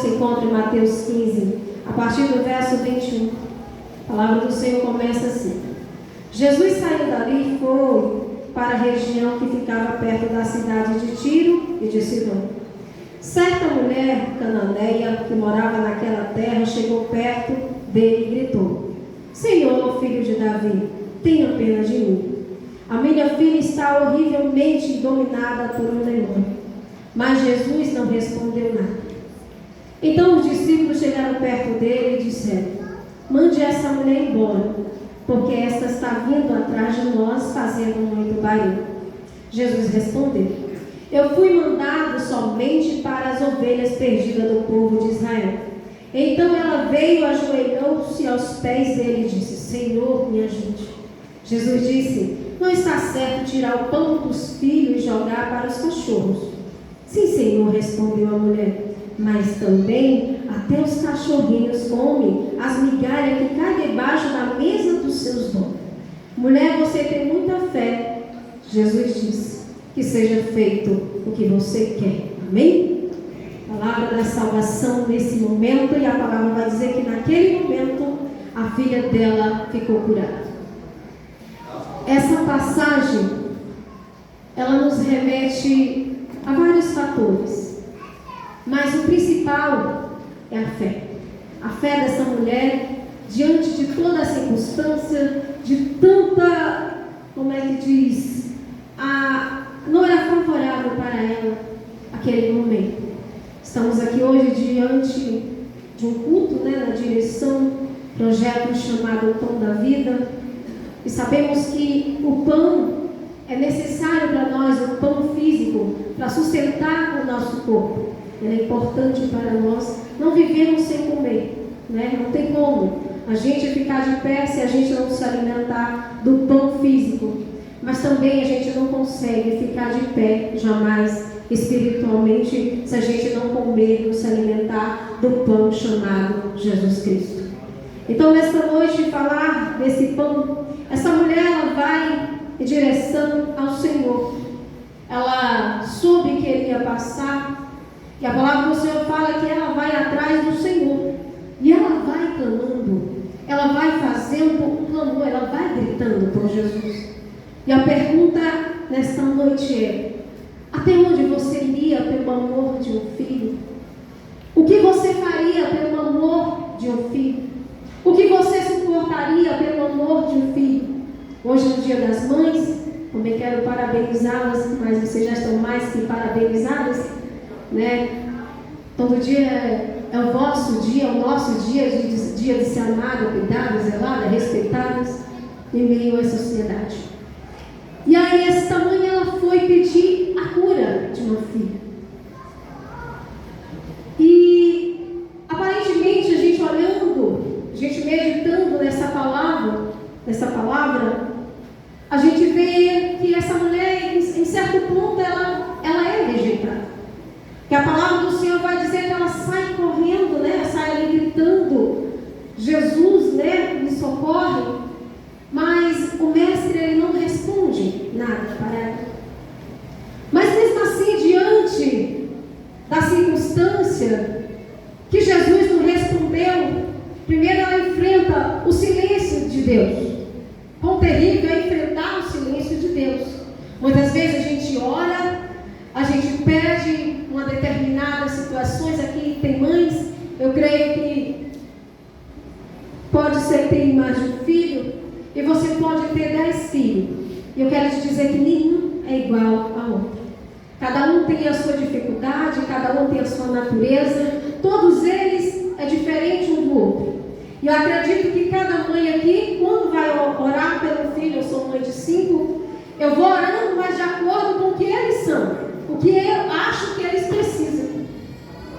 Se encontra em Mateus 15, a partir do verso 21. A palavra do Senhor começa assim: Jesus saiu dali e foi para a região que ficava perto da cidade de Tiro e de Sidom. Certa mulher cananeia que morava naquela terra chegou perto dele e gritou: Senhor, filho de Davi, tenha pena de mim. A minha filha está horrivelmente dominada por um demônio. Mas Jesus não respondeu nada. Então os discípulos chegaram perto dele e disseram: mande essa mulher embora, porque esta está vindo atrás de nós fazendo muito barulho. Jesus respondeu: eu fui mandado somente para as ovelhas perdidas do povo de Israel. Então ela veio, ajoelhou-se aos pés dele e disse: Senhor, me ajude. Jesus disse: não está certo tirar o pão dos filhos e jogar para os cachorros. Sim, Senhor, respondeu a mulher, mas também até os cachorrinhos comem as migalhas que caem debaixo da mesa dos seus donos. Mulher, você tem muita fé. Jesus disse: que seja feito o que você quer. Amém? Palavra da salvação nesse momento, e a palavra vai dizer que naquele momento a filha dela ficou curada. Essa passagem, ela nos remete a vários fatores, mas o principal é a fé. A fé dessa mulher diante de toda a circunstância, de tanta, como é que diz, não era favorável para ela aquele momento. Estamos aqui hoje diante de um culto, na direção, projeto chamado O Pão da Vida, e sabemos que o pão é necessário para nós, o pão físico, para sustentar o nosso corpo. Ele é importante para nós. Não vivemos sem comer, Não tem como a gente ficar de pé se a gente não se alimentar do pão físico. Mas também a gente não consegue ficar de pé jamais espiritualmente se a gente não comer, não se alimentar do pão chamado Jesus Cristo. Então, nesta noite, falar desse pão, essa mulher, ela vai em direção ao Senhor. Ela soube que ele ia passar, e a palavra do Senhor fala que ela vai atrás do Senhor, e ela vai clamando, ela vai fazendo um clamor, ela vai gritando por Jesus. E a pergunta nesta noite é: até onde você iria pelo amor de um filho? O que você faria pelo amor de um filho? O que você suportaria pelo amor de um filho? Hoje, no Dia das Mães, também quero parabenizá-las, mas vocês já estão mais que parabenizadas, Todo dia é o vosso dia, o nosso dia de ser amada, cuidada, zelada, respeitada em meio a essa sociedade. E aí, esta mãe, ela foi pedir a cura de uma filha. E, aparentemente, a gente olhando, a gente meditando nessa palavra, a gente vê que essa mulher, em certo ponto, ela é rejeitada. Que a palavra do Senhor vai dizer que ela sai correndo, sai ali gritando: Jesus, me socorre. Mas o mestre, ele não responde nada para ela. Mas mesmo assim, diante da circunstância que Jesus não respondeu, primeiro ela enfrenta o silêncio de Deus. Quão terrível é enfrentar o silêncio de Deus. Muitas vezes a gente ora, a gente pede uma determinada situações. Aqui tem mães, eu creio que pode ser que tenha mais de um filho, e você pode ter 10 filhos. E eu quero te dizer que nenhum é igual a outro. Cada um tem a sua dificuldade, cada um tem a sua natureza. Todos eles é diferente um do outro. E eu acredito que cada mãe aqui, quando vai orar pelo filho, eu sou mãe de 5, eu vou orando, mas de acordo com o que eles são, o que eu acho que eles precisam.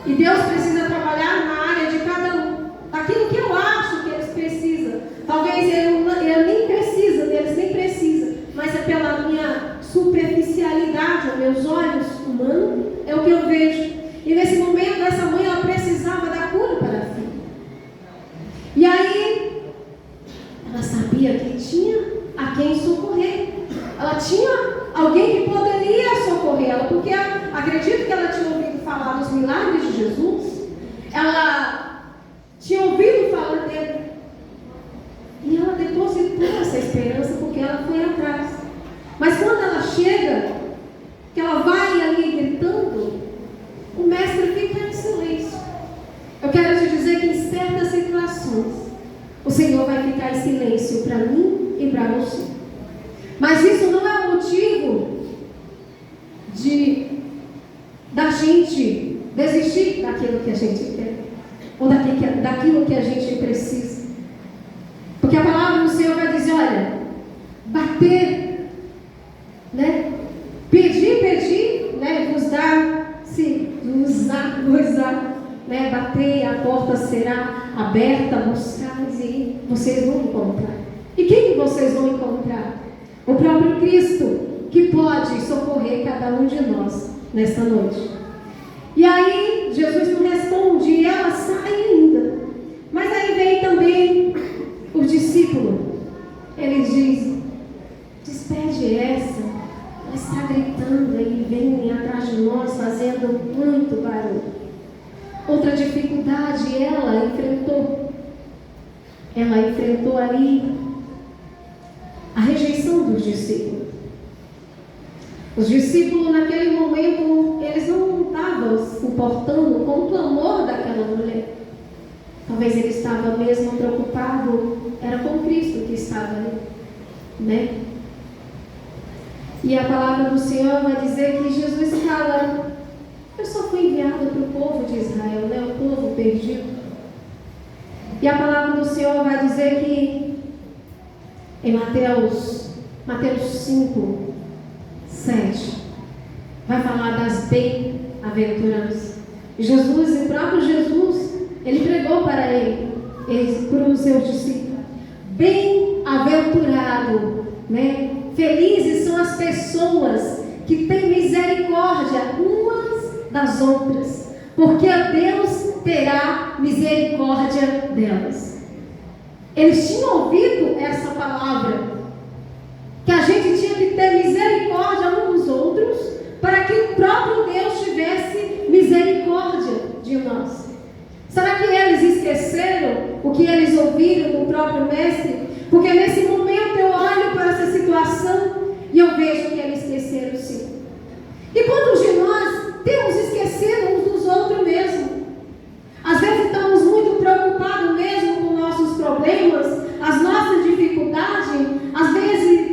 E Deus precisa trabalhar na área de cada um, daquilo que eu acho que eles precisam. Talvez ele nem precisa, eles nem precisam, mas é pela minha superficialidade, os meus olhos humanos, é o que eu vejo. E nesse momento, essa mãe, ela precisava da cura para a filha. E aí, ela sabia que tinha a quem socorrer. Ela tinha alguém que poderia socorrer ela, porque acredito que ela tinha ouvido falar dos milagres de Jesus. Ela tinha ouvido falar dele. E ela depositou essa esperança porque ela foi atrás. Mas quando ela chega, que ela vai ali gritando, o mestre fica em silêncio. Eu quero te dizer que em certas situações, o Senhor vai ficar em silêncio para mim e para você. Mas isso não é motivo da gente desistir daquilo que a gente quer, ou daquilo que a gente precisa. Porque a palavra do Senhor vai dizer, olha, bater, né? Pedir, né? Vos dar, né? Bater, a porta será aberta, buscar e vocês vão encontrar. E quem que vocês vão encontrar? O próprio Cristo, que pode socorrer cada um de nós nesta noite. E aí, Jesus não responde, e ela sai ainda. Mas aí vem também o discípulo. Ele diz, despede essa, ela está gritando e vem atrás de nós, fazendo muito barulho. Outra dificuldade ela enfrentou. Ela enfrentou ali a rejeição dos discípulos. Os discípulos naquele momento, eles não estavam se importando com o clamor daquela mulher. Talvez ele estava mesmo preocupado, era com Cristo que estava ali, né? E a palavra do Senhor vai dizer que Jesus fala, eu só fui enviado para o povo de Israel, né? O povo perdido. E a palavra do Senhor vai dizer que em Mateus 5, 7, vai falar das bem-aventuranças. Jesus, o próprio Jesus, ele pregou para os seus discípulos. Bem-aventurado, né? Felizes são as pessoas que têm misericórdia umas das outras, porque Deus terá misericórdia delas. Eles tinham ouvido essa palavra, que a gente tinha que ter misericórdia uns dos outros, para que o próprio Deus tivesse misericórdia de nós. Será que eles esqueceram o que eles ouviram do próprio Mestre? Porque nesse momento eu olho para essa situação e eu vejo que eles esqueceram sim. E quantos de nós temos esquecido uns dos outros mesmo? Às vezes estamos muito preocupados mesmo com nossos problemas, as nossas dificuldades. Às vezes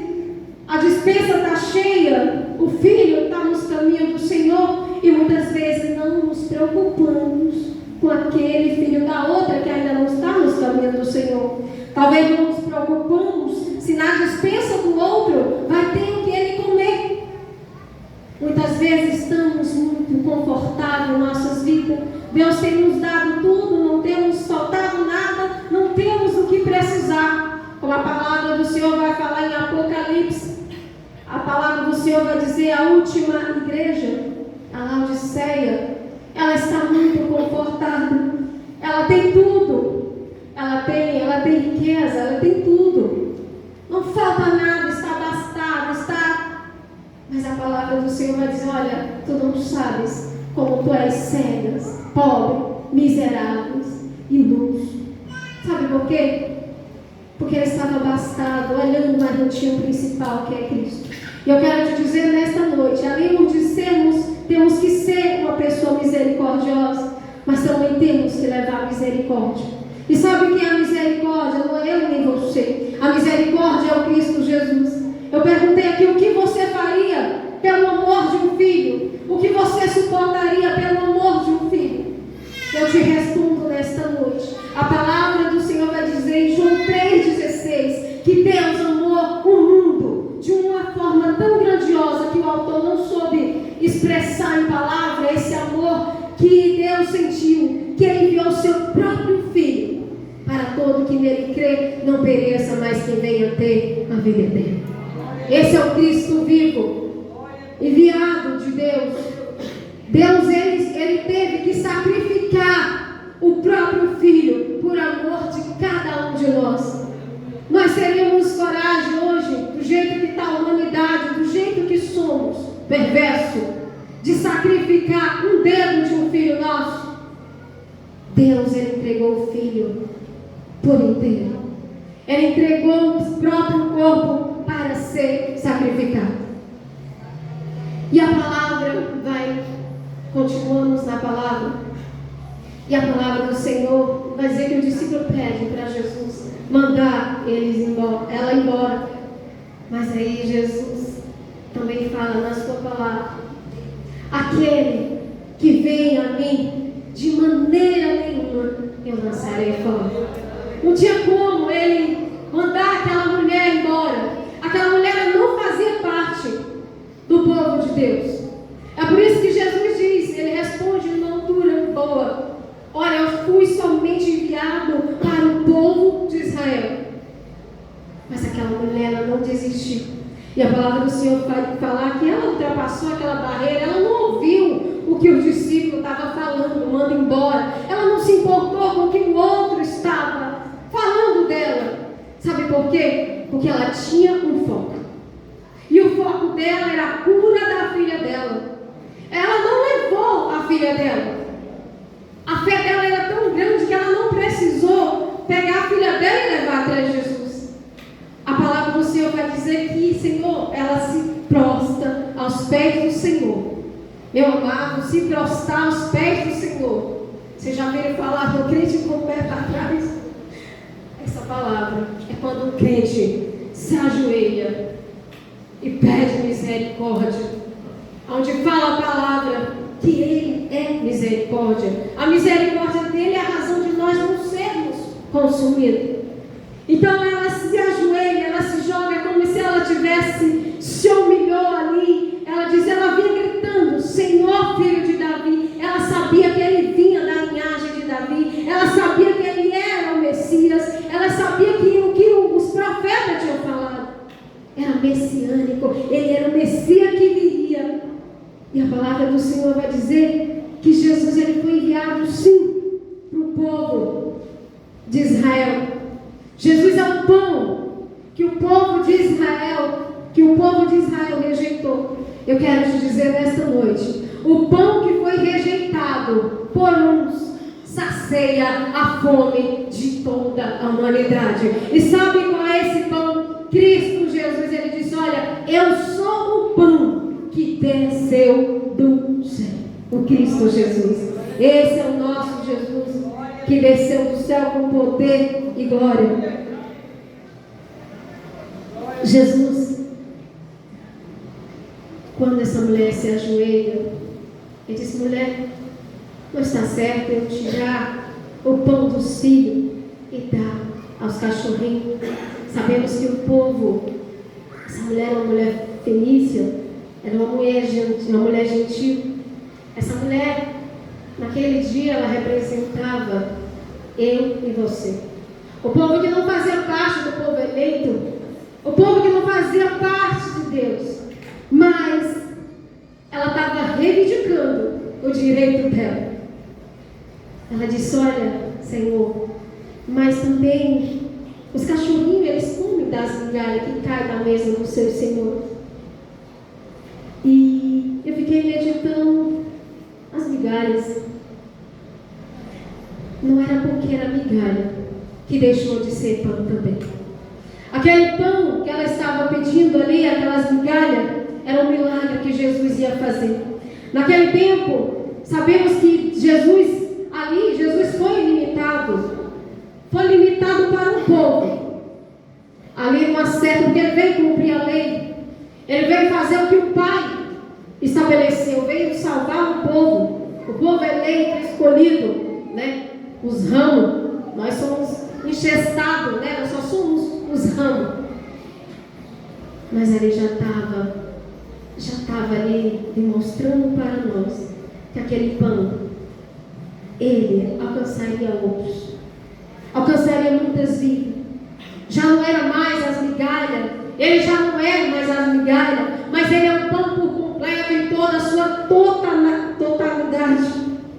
a despensa está cheia, o filho está nos caminhos do Senhor e muitas vezes não nos preocupamos com aquele filho da outra que ainda não está nos caminhos do Senhor. Talvez não nos preocupamos se na despensa do outro vai ter o que ele comer. Muitas vezes estamos muito confortáveis em nossas vidas. Deus tem nos dado tudo, não temos faltado nada, não temos o que precisar. Como a palavra do Senhor vai falar em Apocalipse, a palavra do Senhor vai dizer, a última igreja, a Laodiceia, ela está muito confortável, ela tem tudo, ela tem riqueza, ela tem tudo, não falta nada, está abastada, mas a palavra do Senhor vai dizer, olha, tu não sabes como tu és cegas, pobre, miseráveis e nus. Sabe por quê? Porque ele estava abastado, olhando, mas não tinha o principal, que é Cristo. E eu quero te dizer nesta noite, além de sermos, temos que ser uma pessoa misericordiosa, mas também temos que levar misericórdia. E sabe o que é a misericórdia? Não é eu nem você. A misericórdia é o Cristo Jesus. Eu perguntei aqui, o que você faria pelo amor de um filho? O que você suportaria pelo amor de um filho? Eu te respondo nesta noite. A palavra do Senhor vai dizer em João 3,16 que Deus amou o mundo de uma forma tão grandiosa que o autor não soube expressar em palavra esse amor que Deus sentiu, que Ele enviou o seu próprio Filho para todo que nele crê não pereça, mas que venha ter a vida eterna. Esse é o Cristo vivo, enviado de Deus. Deus, ele teve que sacrificar o próprio Filho por amor de cada um de nós. Nós teríamos coragem hoje, do jeito que está a humanidade, do jeito que somos, perverso, de sacrificar um dedo de um filho nosso? Deus, Ele entregou o Filho por inteiro. Ele entregou o próprio corpo para ser sacrificado. E a palavra vai, continuamos na palavra, e a palavra do Senhor vai dizer que o discípulo pede para Jesus mandar ela embora. Mas aí Jesus também fala na sua palavra: aquele que vem a mim, de maneira nenhuma eu lançarei fora. Não tinha como ele mandar aquela mulher embora. Aquela mulher não fazia parte do povo de Deus. É por isso que Jesus diz, ele responde numa altura boa: olha, eu fui somente enviado para o povo de Israel. Mas aquela mulher, ela não desistiu. E a palavra do Senhor vai falar que ela ultrapassou aquela barreira. Ela não ouviu o que o discípulo estava falando, manda embora. Ela não se importou com o que o outro estava falando dela. Sabe por quê? Porque ela tinha um foco. E o foco dela era a cura da filha dela. Ela não levou a filha dela. A fé dela era tão grande que ela não precisou pegar a filha dela e levar até Jesus. A palavra do Senhor vai dizer que, Senhor, ela se prostra aos pés do Senhor. Meu amado, se prostrar aos pés do Senhor. Você já viram falar do crente com o pé para trás? Essa palavra é quando um crente se ajoelha e pede misericórdia. Onde fala a palavra que Ele é misericórdia. A misericórdia dele é a razão de nós não sermos consumidos. Então ela se ajoelha, ela se joga como se ela tivesse, se humilhou ali. Ela diz, ela vinha gritando, Senhor, filho de Davi. Ela sabia que ele vinha da linhagem de Davi. Ela sabia que ele era o Messias. Ela sabia que o que os profetas tinham falado era messiânico. Ele era o Messias que viria. E a palavra do Senhor vai dizer que Jesus, ele foi enviado sim para o povo de Israel. Jesus é o pão que o povo de Israel rejeitou. Eu quero te dizer nesta noite, o pão que foi rejeitado por uns sacia a fome de toda a humanidade. E sabe qual é esse pão? Cristo Jesus, ele disse, olha, eu sou o pão que desceu do céu. O Cristo Jesus. Esse é o nosso Jesus que desceu do céu com poder e glória. Jesus, quando essa mulher se ajoelha, ele diz, mulher, não está certo eu tirar o pão dos filhos e dar aos cachorrinhos. Sabemos que o povo, essa mulher é uma mulher fenícia, era uma mulher gentil. Essa mulher, naquele dia, ela representava eu e você. O povo que não fazia parte do povo eleito, o povo que não fazia parte de Deus, mas ela estava reivindicando o direito dela. Ela disse, olha, Senhor, mas também os cachorrinhos, eles comem das migalhas que caem da mesa do seu Senhor. E eu fiquei meditando as migalhas. Não era porque era migalha que deixou de ser pão também. Aquele pão que ela estava pedindo ali, aquelas migalhas, era um milagre que Jesus ia fazer. Naquele tempo, sabemos que Jesus foi limitado. Foi limitado para o povo. Ali numa certa, porque ele veio cumprir a lei. Ele veio fazer o que o Pai estabeleceu. Veio salvar o povo eleito, escolhido, né? Os ramos. Nós somos enxestados, né? Nós só somos os ramos. Mas ele já estava ali demonstrando para nós que aquele pão, ele alcançaria outros, alcançaria muitas vidas. Já não era mais as migalhas, ele já não era mais as migalhas, mas ele é um pão por completo em toda a sua totalidade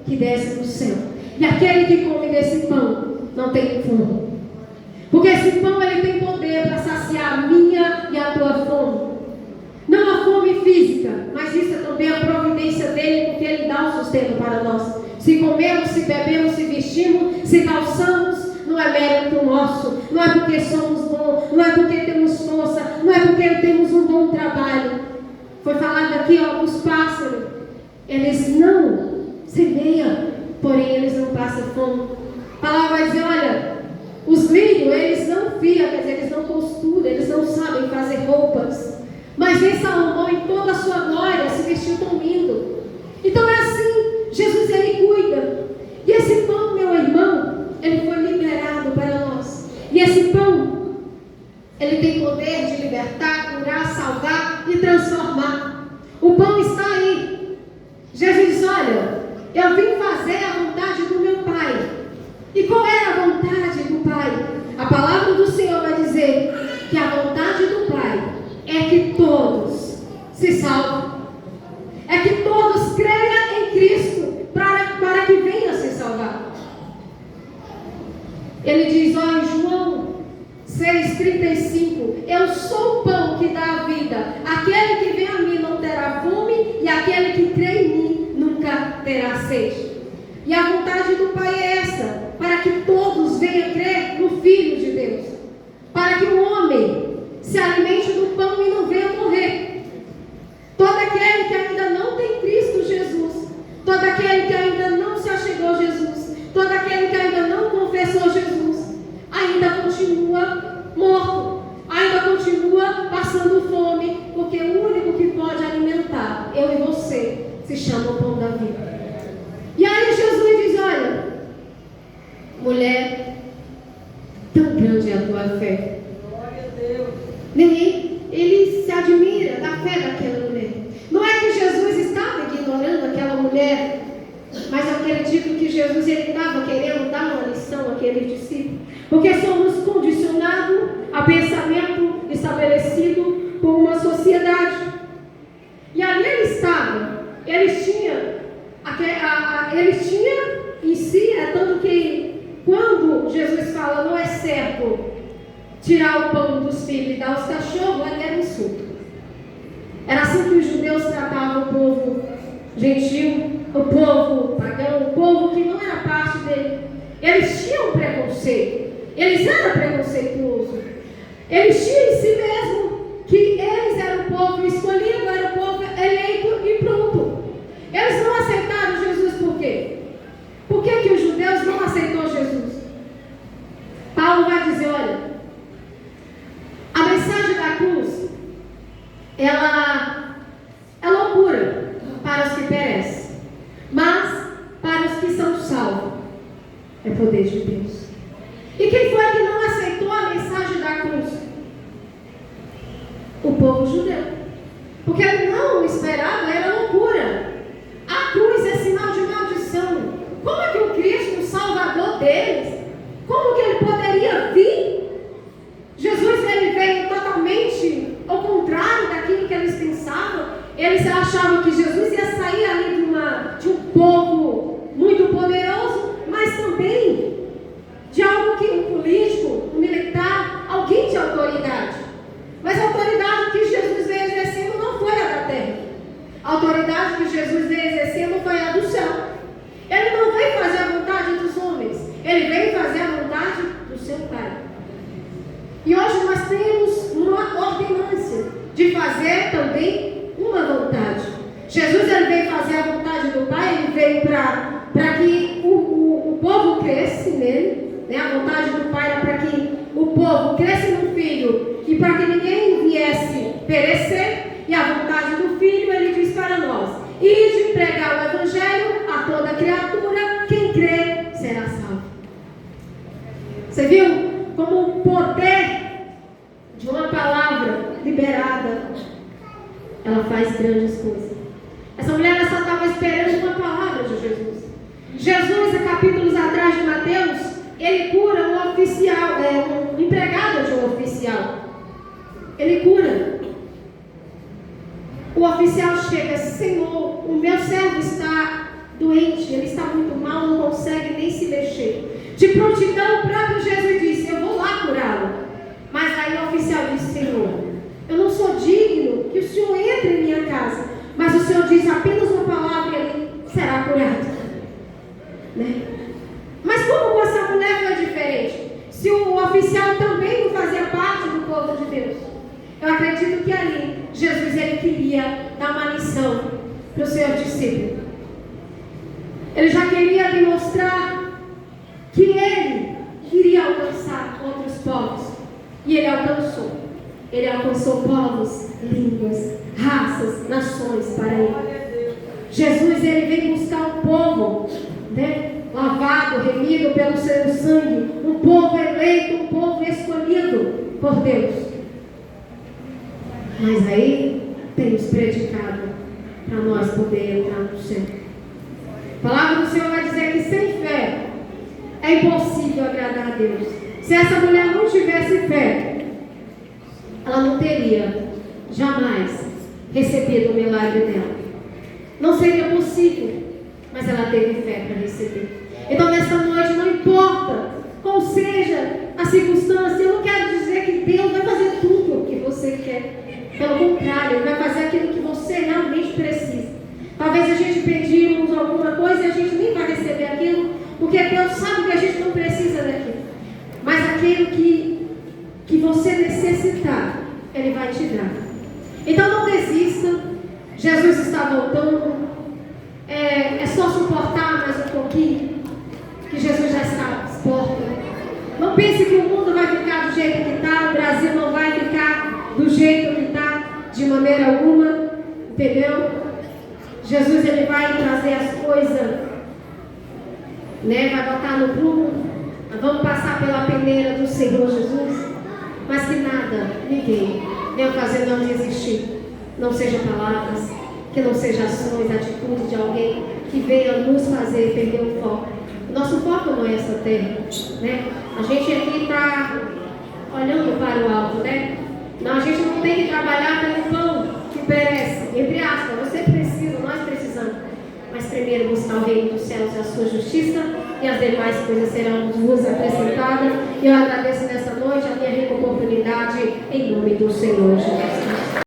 que desce do céu. E aquele que come desse pão não tem fome, porque esse pão ele tem poder para saciar a minha e a tua fome. Não a fome física, mas isso é também a providência dele, porque ele dá o sustento para nós. Se comemos, se bebemos, se vestimos, se calçamos, não é mérito nosso, não é porque somos bons, não é porque temos força, não é porque temos um bom trabalho. Foi falado aqui, ó, os pássaros, eles não semeiam, porém eles não passam fome. A palavra vai dizer, olha, os lírios, eles não fiam, quer dizer, eles não costuram, eles não sabem fazer roupas. Mas em Salomão, em toda a sua glória, se vestiu tão lindo. Então é assim, Jesus, ele cuida. E esse pão, meu irmão, ele foi liberado para nós. E esse pão, ele tem poder de libertar, curar, salvar e transformar. O pão está aí. Jesus diz, olha, eu vim fazer a vontade do meu Pai. E qual era a vontade do Pai? A palavra do Senhor vai dizer que a vontade do Pai é que todos se salvem. É que todos creiam em Cristo para que venham se salvar. Ele diz, ó, em João 6,35, eu sou o pão que dá a vida. Aquele que vem a mim não terá fome, e aquele que crê em mim nunca terá sede. E a vontade do Pai é essa, para que todos venham crer no Filho de Deus. Para que o homem se alimente do pão e não venha morrer. Todo aquele que ainda não tem Cristo Jesus, todo aquele que ainda não se achegou a Jesus, todo aquele que ainda não confessou Jesus, ainda continua morto, ainda continua passando fome, porque o único que pode alimentar eu e você se chama o pão da vida. E aí Jesus diz, olha, mulher, tão grande é a tua fé. Glória a Deus. Ele se admira da fé daquela mulher. Não é que Jesus estava ignorando aquela mulher, mas eu acredito que Jesus ele estava querendo dar uma lição àqueles discípulos, porque somos condicionados a pensamento estabelecido por uma sociedade. E ali ele estava, eles tinham em si, é tanto que quando Jesus fala, não é certo tirar o pão dos filhos e dar aos cachorros, ali era um insulto. Era assim que os judeus tratavam o povo gentil, o povo pagão, o povo que não era parte dele. Eles tinham preconceito, eles eram preconceituosos, eles tinham em si mesmo que eles eram o povo escolhido, era o povo eleito e pronto. Eles não aceitaram Jesus por quê? Por que os judeus não aceitaram Jesus? Paulo vai dizer, olha, a mensagem da cruz, ela é loucura para os que perecem, mas para os que são salvos, é poder de Deus. E quem foi que não aceitou a mensagem da cruz? O povo judeu. Porque não esperava, era loucura. A cruz é sinal de maldição. Como é que o Cristo, o Salvador deles, como que ele poderia vir? Jesus ele veio totalmente ao contrário daquilo que eles pensavam. Eles achavam que Jesus ia sair ali de um povo muito poderoso, mas também de algo que um político, um militar, alguém de autoridade. Mas a autoridade que Jesus veio exercendo não foi a da terra. A autoridade que Jesus veio exercendo foi a do céu. Ele não veio fazer a vontade dos homens, ele veio fazer a vontade do seu Pai. E hoje nós temos uma ordenança de fazer também uma vontade. Jesus ele veio fazer a vontade do Pai, ele veio para que o povo cresce nele, né? A vontade do Pai era para que o povo cresce no Filho e para que ninguém viesse perecer. E a vontade do Filho, ele diz para nós, ide pregar o Evangelho a toda criatura, quem crê será salvo. Você viu como o poder de uma palavra liberada, ela faz grandes coisas. Essa mulher só estava esperando uma palavra de Jesus. Jesus, há capítulos atrás de Mateus, ele cura um oficial, um empregado de um oficial. Ele cura. O oficial chega, Senhor, o meu servo está doente, ele está muito mal, não consegue nem se mexer. De prontidão, o próprio Jesus disse, eu vou lá curá-lo. Mas aí o oficial disse, Senhor, eu não sou digno que o Senhor entre em minha casa, mas o Senhor diz apenas uma palavra e ele será curado. oficial também não fazia parte do povo de Deus. Eu acredito que ali Jesus ele queria dar uma lição para os seus discípulos. Ele já queria demonstrar que ele queria alcançar outros povos. E ele alcançou. Ele alcançou povos, línguas, raças, nações para ele. Jesus ele veio buscar um povo, né, lavado, remido pelo seu sangue. Um povo eleito, um povo escolhido por Deus. Mas aí temos predicado para nós poder entrar no céu. A palavra do Senhor vai dizer que sem fé é impossível agradar a Deus. Se essa mulher não tivesse fé, ela não teria jamais recebido o milagre dela. Não seria possível, mas ela teve fé para receber. Então nessa noite, não importa qual seja a circunstância, eu não quero dizer que Deus vai fazer tudo o que você quer. Pelo contrário, Ele vai fazer aquilo que você realmente precisa. Talvez a gente pedimos alguma coisa e a gente nem vai receber aquilo, porque Deus sabe que a gente não precisa daquilo. Mas aquilo que você necessitar, Ele vai te dar. Então não desista. Jesus está voltando. É só suportar mais um pouquinho, que Jesus já está às portas. Não pense que o mundo vai ficar do jeito que está, o Brasil não vai ficar do jeito que está, de maneira alguma, entendeu? Jesus ele vai trazer as coisas, né? Vai botar no prumo. Vamos passar pela peneira do Senhor Jesus, mas que nada, ninguém venha fazer não desistir. Não seja palavras, que não seja ações, atitudes de alguém que venha nos fazer perder o foco. O nosso foco não é essa terra, né? A gente aqui está olhando para o alto, né? Não, a gente não tem que trabalhar pelo pão que perece, entre aspas. Você precisa, nós precisamos. Mas primeiro buscar o reino dos céus e a sua justiça, e as demais coisas serão vos acrescentadas. E eu agradeço nessa noite a minha rica oportunidade, em nome do Senhor Jesus.